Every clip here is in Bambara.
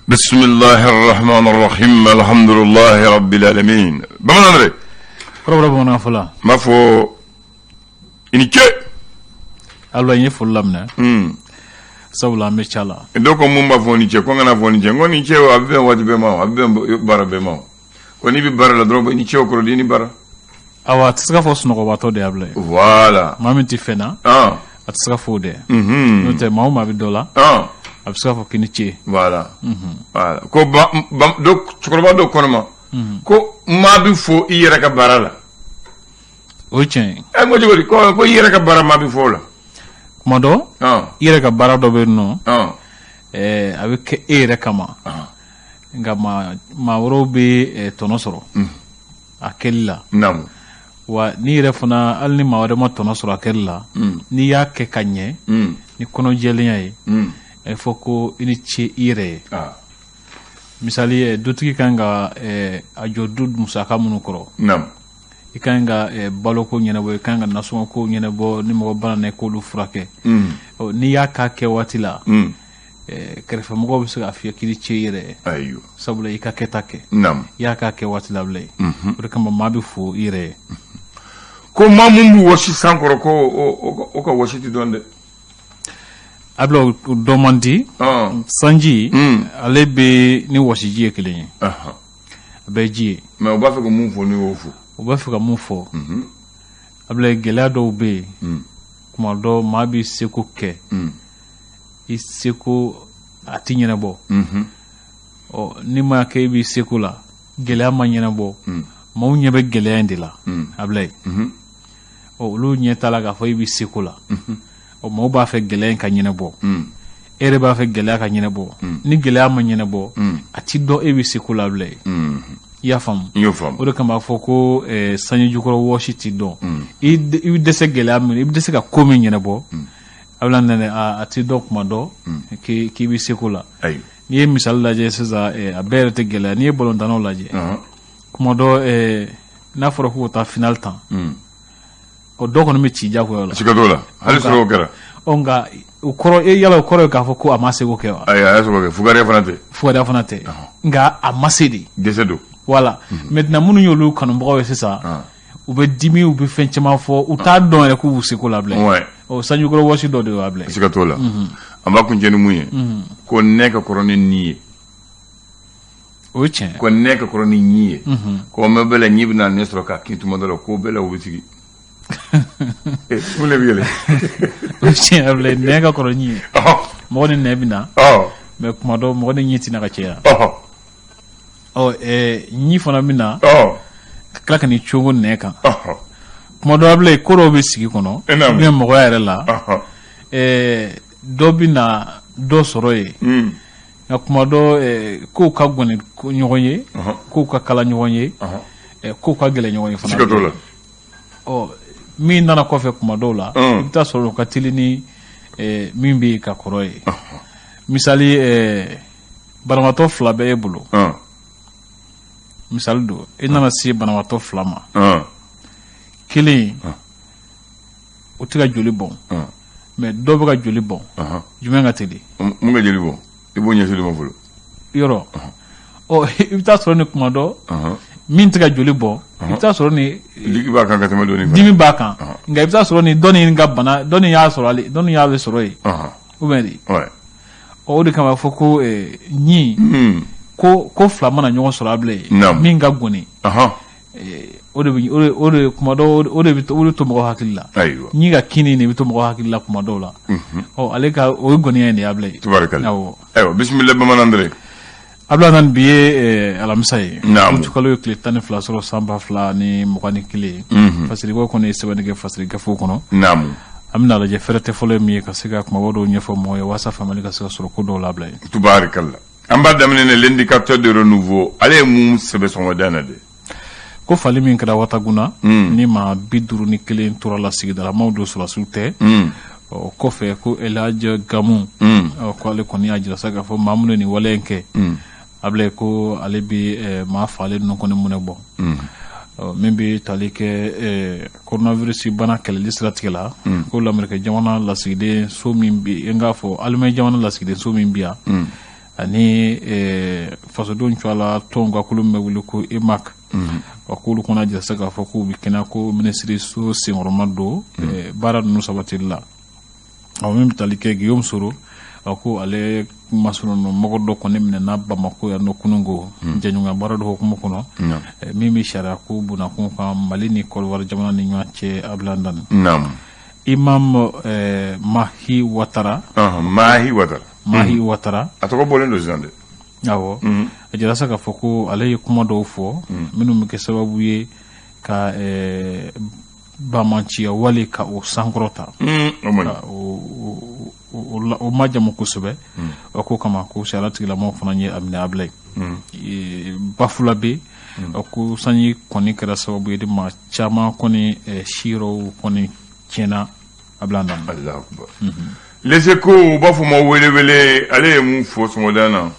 بسم الله الرحمن الرحيم الحمد لله رب العالمين بمنادري Probably bana fula. ما فو إنك Alwa nye fula mne. Sabula mechala. doko mumba fo niche ko ngana fo niche ngoni niche abbe wati be ma abbe bara be ma ko ni bi bara la drobo niche ko ro ni bara Awa tsaka fo suno ko bato de able. voilà Mami ti fena. Atsaka fo de. Note mauma bi dola. Absaka fo kiniche. Voilà. Voilà. Ko do chukroba do konoma. Ko ma bi fo iyere ka bara la. Ochen. Ngo jogori ko iyere ka bara ma bi fo la. Modo? Iyere ka bara do be no. Avec ere kama. Nga ma woro be tono soro. Akella. Namu. Wa ni yɛrɛ fana hali ni maa wɛrɛ ma tɔnɔ sɔrɔ a kɛli la n'i y'a kɛ ka ɲɛ ni kɔnɔ jɛlenya ye il faut ko i ni ce i yɛrɛ ye misali dutigi kan ka a jɔ du musaka minnu kɔrɔ i kan ka baloko ɲɛnabɔ i kan ka nasɔngɔko ɲɛnabɔ ni mɔgɔ bana na i k'olu furakɛ n'i y'a k'a kɛ waati la kɛrɛfɛmɔgɔw bɛ se k'a fiyɛ k'i ni ce i yɛrɛ ye sabula i ka kɛta kɛ i y'a k'a kɛ waati la bilen o de kama maa bɛ fo i yɛrɛ ye ko ma mun bu wasi sankoro ko o ka wasi ti donde ablo domandi sanji ale be ni wasi ji kelen ye be ji mais o ba fe ko mun fo ni o fo o ba fe ka mun fo ablo gela do be kuma do ma bi seko ke I seko ati nyene bo o ni ma ke bi seko la gela ma nyene bo ma o nyebe gela indi la ablo o lu nyeta la ga fo bi seko la o mo ba fe gele ka nyene bo ere ba fe gele ka nyene bo ni gele ma nyene bo ati do e bi seko la ble ya fam o de kama fo ko sanyi jukoro woshi ti do I dese gele am I dese ka komi nyene bo ablan ne ati do kuma do ki bi seko la ni misal la je seza a bere te gele ni bolontano la je kuma do na foro ko ta final temps o doko no mechi ja ko la sikadola hali soro kera onga ukoro yala ukoro ka fo ko amase go kewa aya so ko fugare fanate nga amasedi desedo voilà maintenant munu yolu kanu mbogo c'est ça ou be dimi ou be fenchema fo ou ta don re ko wusi ko la ble o sanyu ko wosi do de wa ble sikatola amba ku njenu muye ko neka korone niye ochen ko neka korone niye ko mebele nyibna nesro ka kintu modalo ko bela wutigi Mule biele. Ochen able neka koroni. Mo ne nebina. Me kuma do mo ne nyiti na ka cheya. Nyi fona mina. Kala kan ni chongo neka. Kuma do able koro be sigi kono. Ni mo ga yare la. Do bina do soro ye. Na kuma do ko ka gone nyogonye, ko ka kala nyogonye, ko ka gele nyogonye fona. Sikadola. Min nana kofe kuma do la ita soro ka tilini min bi ka koro ye misali banamato fila be e bolo misali do e nana si banamato fila ma kelen o ti ka joli bɔn mais dɔ bɛ ka joli bɔn jumɛn ka teli mun ka joli bɔn I b'o ɲɛsili ma fɔlɔ yɔrɔ I bɛ taa sɔrɔ ni kuma dɔ min tɛ ka joli bɔ I bɛ taa sɔrɔ ni dimi b'a kan ka tɛmɛ dɔɔni dimi b'a kan nka I bɛ taa sɔrɔ ni dɔnni ka bana dɔnni y'a sɔrɔ ale dɔnni y'ale sɔrɔ ye ou bien de o de kama fɔ ko ɲi ko fila mana ɲɔgɔn sɔrɔ a bilen min ka goni o de kuma dɔ o de to mɔgɔ hakili la ɲi ka kini de bɛ to mɔgɔ hakili la kuma dɔw la ale ka o ye goniya in de y'a bilen tubarikala ayiwa bisimila bamanandre abla nan biye alamisa ye tukalo kile 12 sɔrɔ sanba 2 ni 21 fasiri ko kɔni sɛbɛnni kɛ fasiri gafo kɔnɔ an bɛna lajɛ fɛrɛ tɛ fɔlɔ min ye ka se ka kumabɔ dɔw ɲɛfɔ mɔgɔ ye waasa faamali ka se ka sɔrɔ ko dɔw labila ye tubarikala an b'a daminɛ l'indicateur de renouveau ale ye mun sɛbɛ sɔngɔda na de ko fali min kɛra Wataguna ni maa 51 tora la sigidalamaw do sɔrɔsiw tɛ o kɔfɛ ko Elhadji Gamu ko ale kɔni y'a jira sa k'a fɔ maa minnu ye nin wale in kɛ abla ko ale bi maa falen ninnu kɔni munɛ bɔ min bɛ tali kɛ coronavirus bana kɛlɛli siratigɛ la ko l'Amérique jamana lasigiden so min bi n k'a fɔ Allemagne jamana lasigiden so min bi yan ani fasodenw cɔla tɔn ka kulu bɛ wuli ko imak wa k'olu kɔnɔ jira se k'a fɔ k'u bɛ kɛnɛ ko minisiri so senkɔrɔma don baara ninnu sabatili la min bɛ tali kɛ Guillaume Soro ko ale masurunu mɔgɔ dɔ kɔni minɛna Bamako yan nɔ kunungo jɛɲɔgɔnya baara dɔ hukumu kɔnɔ min bɛ sariya ko bunakun kan Mali ni Côte d'Ivoire jamana ni ɲɔgɔn cɛ abilandani Imam Mahi Watara Mahi Watara a tɔgɔ bɔlen don sisan dɛ awɔ a jira sa k'a fɔ ko ale ye kuma dɔw fɔ minnu bɛ kɛ sababu ye ka bamanciya wale ka o sankɔrɔta o ma jamu kosɛbɛ ko kama ko sariya tigilamɔgɔw fana ye a minɛ a bila yen Bafula bɛ ko sanji kɔni kɛra sababu ye de maa caman kɔni siyɔrɔw kɔni tiɲɛna a bila na Les Échos u b'a fɔ ma welewele ale ye mun fɔ sɔgɔmada na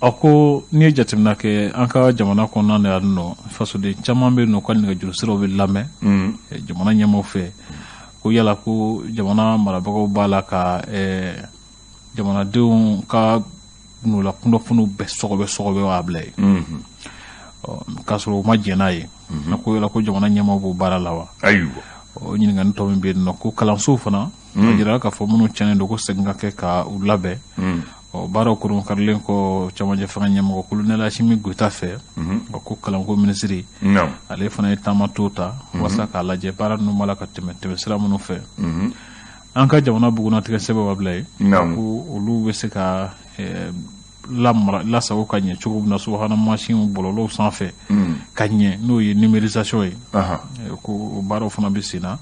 a ko n'i ye jateminɛ kɛ an ka jamana kɔnɔna na yan nɔ fasoden caman bɛ yen nɔ ka nɛgɛjuru siraw bɛ lamɛn jamana ɲɛmaaw fɛ ko yala ko jamana marabagaw b'a la ka jamanadenw ka nula kunnafoniw bɛɛ sɔgɔbɛ b'a bila yen k'a sɔrɔ u ma jɛn n'a ye ko yala ko jamana ɲɛmaaw b'o baara la wa ayiwa o ɲininkali tɔ min bɛ yen nɔ ko kalansow fana a jira k'a fɔ minnu tiɲɛnen don ko segin ka kɛ ka u labɛn baaraw kurun karilen kɔ camancɛ fanga ɲɛmɔgɔ Colonel Assimi Goïta fɛ ko kalanko minisiri ale fana ye taama to ta walasa k'a lajɛ baara ninnu b'a la ka tɛmɛ sira minnu fɛ an ka jamana bugunatigɛ sɛbɛn b'a bila yen ko olu bɛ se ka lasago ka ɲɛ cogo min na subahana mansinw bɔlɔlɔw sanfɛ ka ɲɛ n'o ye numérisation ye ko o baaraw fana bɛ sen na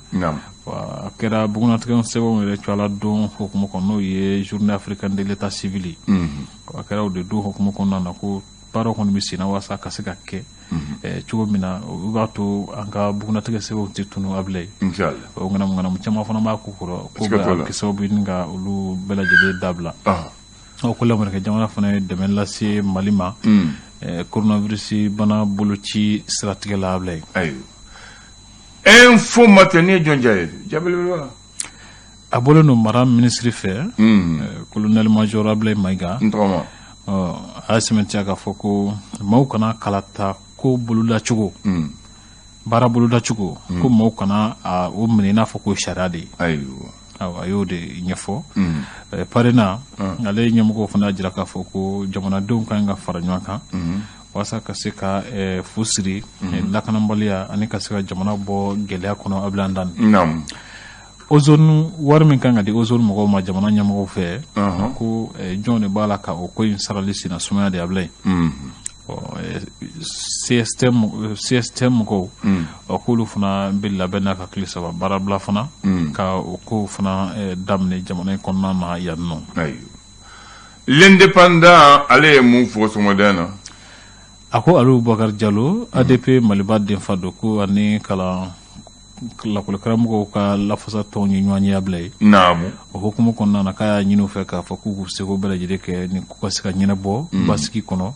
a kɛra bugunatigɛ sɛbɛnw yɛrɛ cɔla don hukumu kɔnɔ n'o ye journée africaine de l'état civil a kɛra o de don hukumu kɔnɔna na ko baaraw kɔni bɛ sen na walasa ka se ka kɛ cogo min na o b'a to an ka bugunatigɛ sɛbɛnw tɛ tunu a bila yen o ŋanamu caman fana b'a ko kɔrɔ ko bɛ kɛ sababu ye ni ka olu bɛɛ lajɛlen dabila ko Amérique jamana fana ye dɛmɛ lase Mali ma coronavirus bana boloci siratigɛ la a bila yen info matin ni jɔn ja ye jabelebeleba a bɔlen don mara minisiri fɛ colonel major Ablaye Mayiga a y'a sɛmɛntiya k'a fɔ ko maaw kana kalata ko bolodacogo baara bolodacogo ko maaw kana o minɛ i n'a fɔ ko sariya de ye a y'o de ɲɛfɔ parena ale ɲɛmɔgɔw fana jira k'a fɔ ko jamanadenw kan ka fara ɲɔgɔn kan walasa ka se ka fu siri lakanabaliya ani ka se ka jamana bɔ gɛlɛya kɔnɔ a bila dani ozone wari min kan ka di ozone mɔgɔw ma jamana ɲɛmɔgɔw fɛ ko jɔn de b'a la ka o ko in sarali sina sumaya de a bila yen CST mɔgɔw k'olu fana bɛ labɛn n'a ka tile saba baarabila fana ka o ko fana daminɛ jamana in kɔnɔna na yan nɔ l'indépendant ale ye mun fɔ sɔgɔmada na a ko Aliyu Bubakari Jalo ADP Maliba denfa don ko ani lakɔlikaramɔgɔw ka lafasa tɔn ye ɲɔgɔn ye bila yen o hukumu kɔnɔna na k'a y'a ɲini u fɛ k'a fɔ k'u k'u seko bɛɛ lajɛlen kɛ ni ko ka se ka ɲɛnabɔ basigi kɔnɔ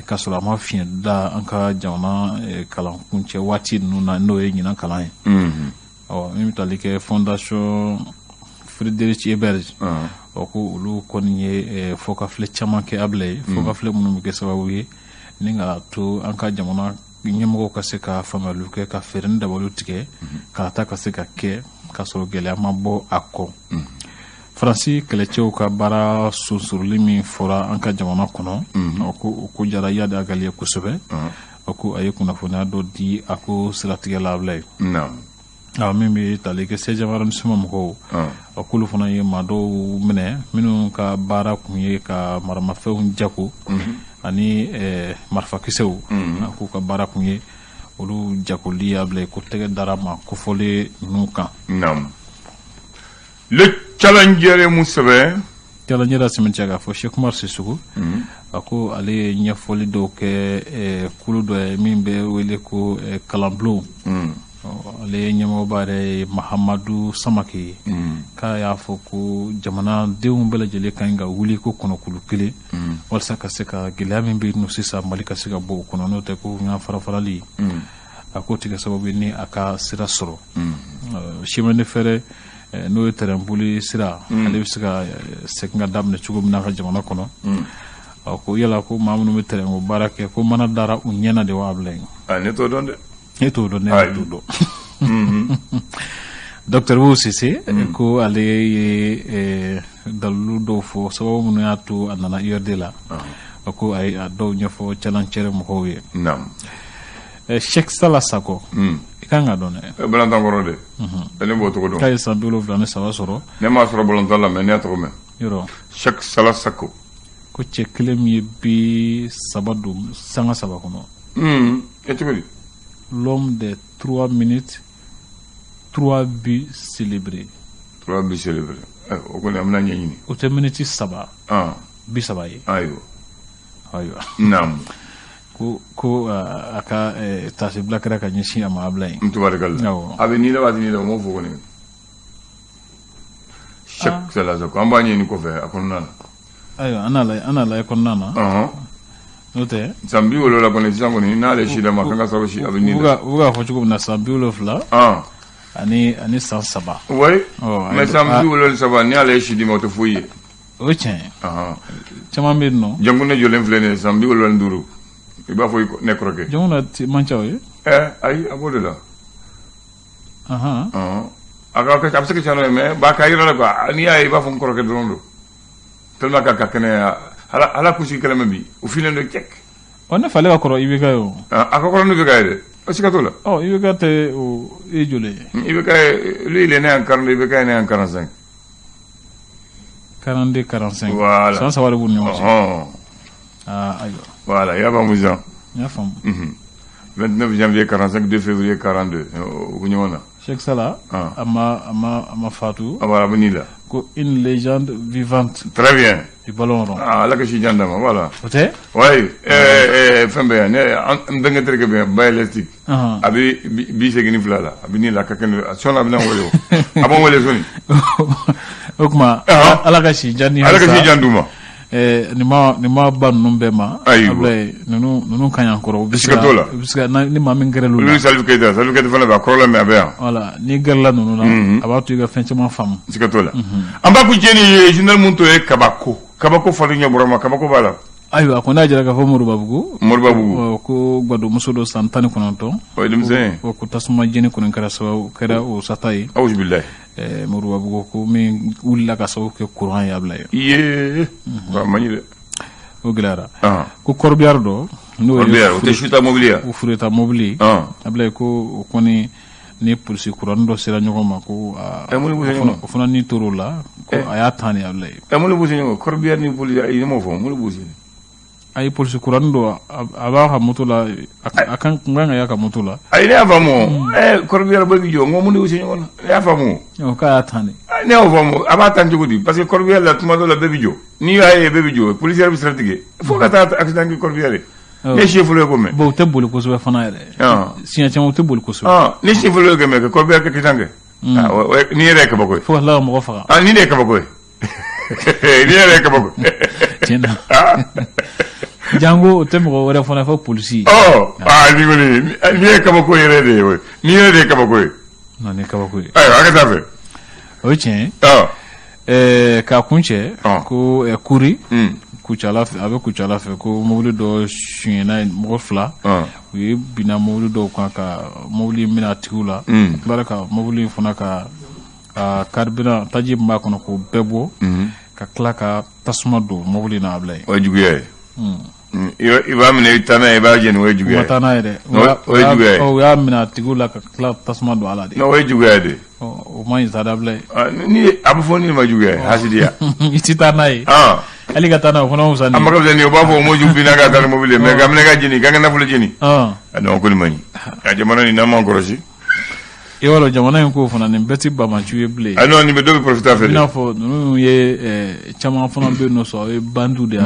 k'a sɔrɔ a ma fiɲɛ da an ka jamana kalankuncɛ waati ninnu na n'o ye ɲinan kalan ye min bɛ tali kɛ fondation Frédéric Ebert ko olu kɔni ye fɔkafilɛ caman kɛ a bila yen fɔkafilɛ minnu bɛ kɛ sababu ye ni ka to an ka jamana ɲɛmɔgɔw ka se ka faamuyaliw kɛ ka fɛɛrɛ ni dabaliw tigɛ k'a ta ka se ka kɛ k'a sɔrɔ gɛlɛya ma bɔ a kɔ Faransi kɛlɛcɛw ka baara sunsuruli min fɔra an ka jamana kɔnɔ ko ko jara Yadi Agali ye kosɛbɛ ko a ye kunnafoniya dɔ di a ko siratigɛ la a bila yen min bɛ tali kɛ sɛjɛ arrondissement mɔgɔw k'olu fana ye maa dɔw minɛ minnu ka baara kun ye ka maramafɛnw jago ani marifakisɛw k'u ka baara kun ye olu jakoli y'a bila ko tɛgɛ dara ma kofɔlen ninnu kan le challenger ye mun sɛbɛn challenger a sɛmɛntiya k'a fɔ Cheikh Umar Sissoco ko ale ye ɲɛfɔli dɔw kɛ kulu dɔ ye min bɛ wele ko kalanbulon ale ɲɛmɔgɔba yɛrɛ ye Mahamadu Samake k'a y'a fɔ ko jamanadenw bɛɛ lajɛlen kan ka wuli ko kɔnɔkulu kelen walasa ka se ka gɛlɛya min bɛ yen sisan Mali ka se ka bɔ o kɔnɔ n'o tɛ ko ɲɔgɔn farafarali a k'o tigɛ sababu ni a ka sira sɔrɔ chemin de fer n'o ye terrain boli sira ale bɛ se ka segin ka daminɛ cogo min na ka jamana kɔnɔ ko yala ko maa minnu bɛ terrain ko baara kɛ ko mana dara u ɲɛna de wa Ablaye ne t'o dɔn dɛ e t'o dɔn ne t'o dɔn Docteur Uwu Sise ko ale ye dalilu dɔw fɔ sababu minnu y'a to a nana IRD la ko a ye a dɔw ɲɛfɔ cɛlancɛrɛ mɔgɔw ye Cheikh Sala Sako i kan ka dɔn dɛ Balantankɔrɔ de ne b'o tɔgɔ dɔn k'a ye san 73 sɔrɔ ne m'a sɔrɔ Balantan la mais ne y'a tɔgɔ mɛn yɔrɔ Cheikh Sala Sako ko cɛ kelen min ye 30 don sanga 3 kɔnɔ e cogo di l'homme de 3 minutes 3 buts célébrés 3 buts célébrés o kɔni an bɛna ɲɛɲini o tɛ miniti 3 bi 3 ye ayiwa naam ko a ka tasibila kɛra ka ɲɛsin a ma Ablaye tubarikala a bɛ ni la waati ni la o m'o fɔ kɔni Cheikh Sala Sako an b'a ɲɛɲini kɔfɛ a kɔnɔna na ayiwa an n'a lajɛ kɔnɔna na n'o tɛ san 70 kɔni sisan kɔni n'ale si la ma fɛn ka sɔrɔ si a bɛ ni la u bɛ k'a fɔ cogo min na san 70 ani san 3 oui mais san 73 ni ale ye si di ma o tɛ foyi ye o ye tiɲɛ ye caman bɛ yen nɔ jankunɛ jɔlen filɛ nin ye san 75 i b'a fɔ ne kɔrɔkɛ jankuna man ca o ye ayi a b'o de la a bɛ se ka ca n'o ye mais ba k'a jira la quoi n'i y'a ye i b'a fɔ n kɔrɔkɛ dɔrɔn don tellement que a ka kɛnɛ ala kunsigi kɛlɛmɛ bi o filen do cɛk ne fale ka kɔrɔ IBK ye o a ka kɔrɔ n'IBK ye dɛ o siga t'o la IBK tɛ o e joli ye IBK lui il est né en 42 IBK est né en 45 42 45 voilà san 3 de b'u ni ɲɔgɔn cɛ ayiwa voilà i y'a faamu sisan n y'a faamu 29 janvier 45 2 février 42 o ko ɲɔgɔn na Cheikh Sala a ma fatu a b'a ni la ko une légende vivante très bien du ballon rond ala ka si jan dama voilà o tɛ oui fɛn bɛ yan ne n bɛnkɛ terikɛ bɛ yan Bayelectric a bɛ bi segin fila la a bɛ ni la ka kɛnɛ sɔnni a bɛ na wele o a b'an wele sɔnni o tuma ala ka si jan ni ala ka si jan d'u ma nin ma ba ninnu bɛɛ ma Ablaye ninnu ka ɲi kɔrɔ u bɛ se ka ni maa min gɛrɛla olu la Salif Keita fana bɛ a kɔrɔla mɛ a bɛ yan voilà ni gɛrɛla ninnu na a b'a to i ka fɛn caman faamu siga t'o la an b'a ko jeni ye général mun to ye kabako falen ɲɛ bɔra ma kabako b'a la ayiwa ko n'a jira k'a fɔ Moribabugu ko gwadomuso dɔ san 19 o ye denmisɛn ye ko tasuma jeni kɔni kɛra o sata ye awuzubilayi Moribabugu ko min wulila ka sababu kɛ courant ye Ablaye iye a man ɲi dɛ o gɛlɛyara ko Corbière dɔ n'o ye o tɛ suta mobili ya o fureta mobili Ablaye ko o kɔni ni polisi kurani dɔ sera ɲɔgɔn ma ko o fana ni tor'o la ko a y'a tan ni Ablaye mun de b'u se ɲɔgɔn Corbière ni polisi i ye m'o fɔ mun de b'u se a ye polisi kurani dɔ a b'a ka moto la a kan ka y'a ka moto la ayi ne y'a faamu Corbière bɛɛ bi jɔ n ko mun de b'u se ɲɔgɔn na ne y'a faamu k'a y'a tan de ne y'o faamu a b'a tan cogo di parce que Corbière la tuma dɔ la bɛɛ bi jɔ n'i y'a ye bɛɛ bi jɔ policière bɛ sira tigɛ fo ka taa accident kɛ Corbière ne si fɔlɔ ye ko mɛn bon u tɛ boli kosɛbɛ fana yɛrɛ siɲɛ caman u tɛ boli kosɛbɛ ne si fɔlɔ ye ko mɛn ka Corbière kɛ accident kɛ ni yɛrɛ ye kabako ye fo ka tila ka mɔgɔ faga ni ne ye kabako ye ni yɛrɛ ye kabako tiɲɛna jango o tɛ mɔgɔ wɛrɛ fana fɔ polisi ni kɔni ni ye kabako yɛrɛ de ye o ni yɛrɛ de ye kabako ye ni kabako ye ayiwa a ka taa fɛ o ye tiɲɛ k'a kun cɛ ko kuri Kucala a bɛ Kucala fɛ ko mobili dɔ suɲɛna ye mɔgɔ 2 u ye binna mobili dɔw kan ka mobili minɛ a tigiw la tila ka mobili fana ka carburant taji min b'a kɔnɔ k'o bɛɛ bɔ ka tila ka tasuma don mobili na Ablaye o ye juguya ye i b'a minɛ i taa n'a ye i b'a jeni o ye juguya ye o ma taa n'a ye dɛ o ye juguya ye o y'a minɛ a tigiw la ka tila tasuma don a la de o ye juguya ye de o ma ɲi sa Ablaye ni a bɛ fɔ ni ma juguya ye hasidiya i tɛ taa n'a ye hali ka taa n'a o fana wusa ni a ma kɛ fisa ni o b'a fɔ o moju binna k'a taa ni mobili ye mais ka minɛ ka jeni k'a kɛ nafolo jeni non ko nin man ɲi a jamana nin n'an m'an kɔlɔsi i b'a dɔn jamana in ko fana nin bɛɛ tɛ bamaciw ye bilen non nin bɛ dɔ bɛ profiter a fɛ de i n'a fɔ ninnu ye caman fana bɛ yen nɔ sɔn o ye bandiw de ye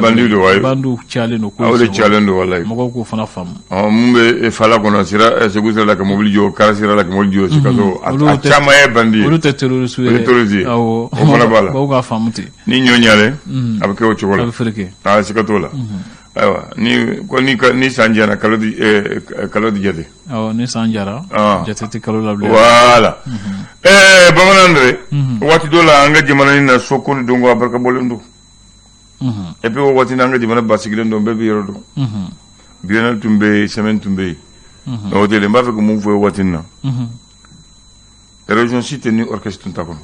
bandiw cayalen don o de cayalen don walayi mɔgɔw k'o fana faamu mun bɛ fala kɔnɔ segu sira la ka mobili jɔ kari sira la ka mobili jɔ sikaso a caman ye bandi ye olu tɛ terroriste ye o tɛ terroriste ye o fana b'a la mɔgɔw k'a faamu ten ni ɲɔ ɲalen a bɛ kɛ o cogo la a bɛ fereke siga t'o la ayiwa ni san jara kalo di jate ni san jara jate tɛ kalo la bilen voilà bamanan de waati dɔ la an ka jamana in na so ko ni dongo a barika bɔlen don et puis o waati n'an ka jamana basigilen don bɛɛ bɛ yɔrɔ dɔn biɲɛnɛ tun bɛ yen sɛmɛni tun bɛ yen o tɛ n b'a fɛ ka mun fɔ waati in na région si tɛ ni orchestre tun t'a kɔnɔ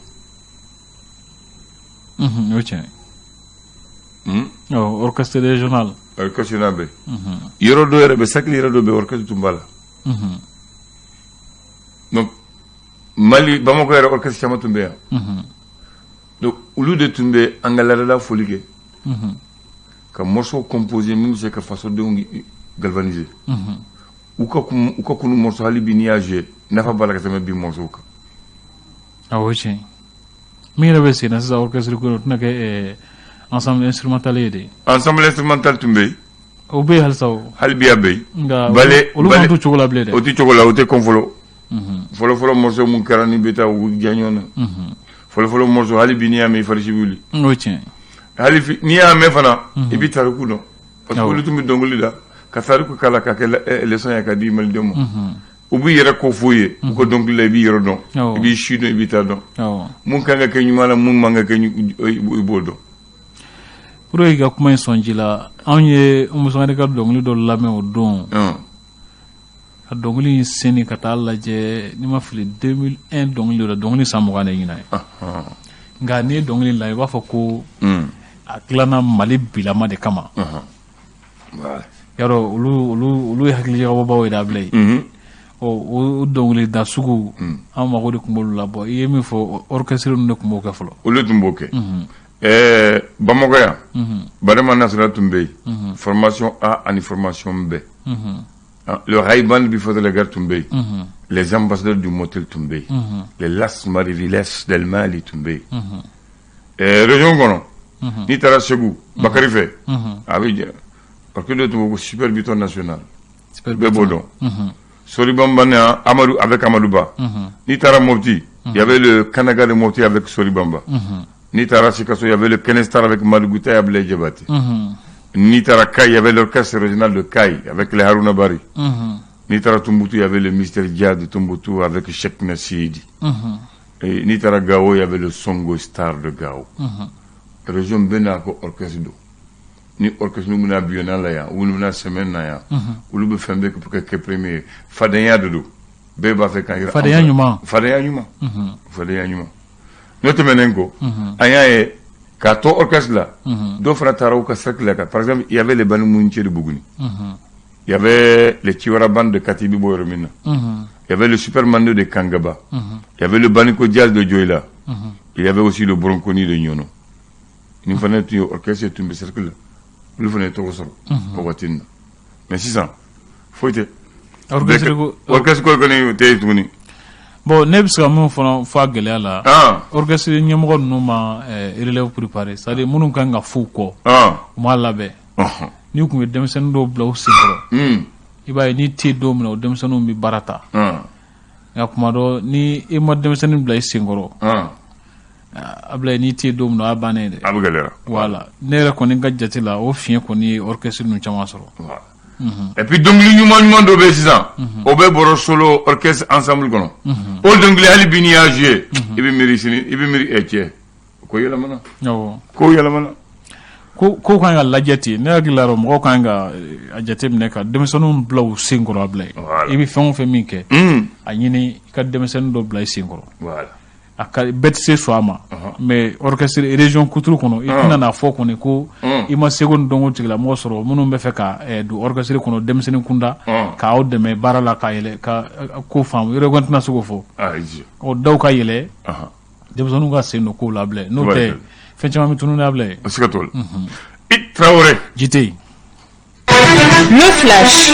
o tiɲɛ orchestre régional orchestre n'a bɛ yɔrɔ dɔ yɛrɛ bɛ sakili yɛrɛ dɔ bɛ orchestre tun b'a la donc Mali Bamako yɛrɛ orchestre caman tun bɛ yan donc olu de tun bɛ an ka laadala foli kɛ ka morceau composer min bɛ se ka fasodenw galvaniser u ka kunu morceau hali bi n'i y'a jouer nafa b'a la ka tɛmɛ bi morceau kan o tiɲɛ min yɛrɛ bɛ sen na sisan orchestre ko o tɛna kɛ ensemble instrumental ye de ensemble instrumental tun bɛ yen o bɛ yen halisa o hali bi a bɛ yen nka olu man t'o cogo la bilen dɛ o tɛ cogo la o tɛ kɔn fɔlɔ fɔlɔ morceau mun kɛra ni bɛ taa u diya ɲɔgɔn na fɔlɔ morceau hali bi n'i y'a mɛn i farisi bɛ wuli o tiɲɛ hali n'i y'a mɛn fana i bɛ tariku dɔn parce que olu tun bɛ dɔnkili da ka tariku k'a la ka kɛ leçon ye ka di malidenw ma u b'i yɛrɛ ko f'u ye u ka dɔnkili la i b'i yɔrɔ dɔn i b'i si dɔn i b'i ta dɔn mun kan ka kɛ ɲuman na mun man ka kɛ i b'o dɔn. pour que ka kuma in sɔn ji la anw ye musokɔrɔba ka dɔnkili dɔ lamɛn o don ka dɔnkili in seni ka taa lajɛ ni ma fili 2001 dɔnkili la dɔnkili san 20 de ɲinan ye nka n'i ye dɔnkili la i b'a fɔ ko a dilanna Mali bilama de kama yarɔ olu ye hakilijagabɔbaw ye dabila ye o dɔnkili da sugu an mago de tun b'olu la bɔ i ye min fɔ orchestre ninnu de tun b'o kɛ fɔlɔ olu tun b'o kɛ Bamakɔ yan Barema National tun bɛ yen formation A ani formation B le Haïban bi fɔtɔ la guerre tun bɛ yen les ambassadeurs du motel tun bɛ yen les Las Mariviles del Mali tun bɛ yen région kɔnɔ n'i taara Segu Bakari fɛ a bɛ jɛ parce que dɔ tun bɛ ko super biton national bɛɛ b'o dɔn Soribamba Amadou avec Amadouba n'i taara Mopti il y avait le Kanaga de Mopti avec Soribamba n'i taara Sikaso il y avait le Kenestar avec Madougouta et Ablaye Diabaté n'i taara Kay il y avait l'orchestre régional de Kay avec les Harouna Bari n'i taara Tombouctou il y avait le Mystère Dia de Tombouctou avec Cheikh Nassidi et n'i taara Gao il y avait le Songo Star de Gao région bena ko orchestre do ni orchestre nu muna biona la ya wulu na semaine na ya wulu be fembe ko ke premier fadenya do be ba fe kan fadenya nyuma note menengo aya e ka to orchestre là do fera taraw ka cercle ka par exemple il y avait les banu munche de Bougouni il y avait les Tiwara band de Katibi Boyoromina il y avait le Superman de Kangaba il y avait le Baniko Jazz de Joila il y avait aussi le Bronconi de Nyono ni fana tu orchestre tu me cercle lu fana to so ko watin mais sisan foite orchestre ko ni te tuni bon ne bɛ se ka mun fana fɔ a gɛlɛya la orchestre ɲɛmɔgɔ ninnu ma relève préparer c'est à dire minnu kan ka f'u kɔ u m'a labɛn n'i tun ye denmisɛnnin dɔw bila u senkɔrɔ i b'a ye n'i tɛ yen don min na o denmisɛnninw bɛ baara ta nka kuma dɔ ni i ma denmisɛnnin bila i senkɔrɔ Ablaye n'i tɛ yen don min na o y'a bannen dɛ a bɛ gɛlɛya voilà ne yɛrɛ kɔni ka jate la o fiɲɛ kɔni ye orchestre ninnu caman sɔrɔ et puis dɔnkili ɲuman dɔ bɛ sisan o bɛ bɔra solo orchestre ensemble kɔnɔ o dɔnkili hali bi n'i y'a joué i bɛ miiri sini i bɛ miiri cɛ ko yɛlɛmana ko yɛlɛmana ko kan ka lajɛ ten ne hakili la mɔgɔw kan ka a jate minɛ ka denmisɛnninw bila u sen kɔrɔ Ablaye i bɛ fɛn o fɛn min kɛ a ɲini i ka denmisɛnnin dɔ bila i sen kɔrɔ a ka bɛɛ tɛ se sɔn a ma mais orchestre région kuturu kɔnɔ i tɛna n'a fɔ kɔni ko i ma seko ni dɔnko tigilamɔgɔ sɔrɔ minnu bɛ fɛ ka don orchestre kɔnɔ denmisɛnnin kunda k'aw dɛmɛ baara la ka yɛlɛ ka ko faamu yɔrɔ kɔni tɛna se k'o fɔ o daw ka yɛlɛ denmisɛnninw ka sen don kow la Ablaye n'o tɛ fɛn caman bɛ tunun Ablaye siga t'o la i Traoré Jite le flash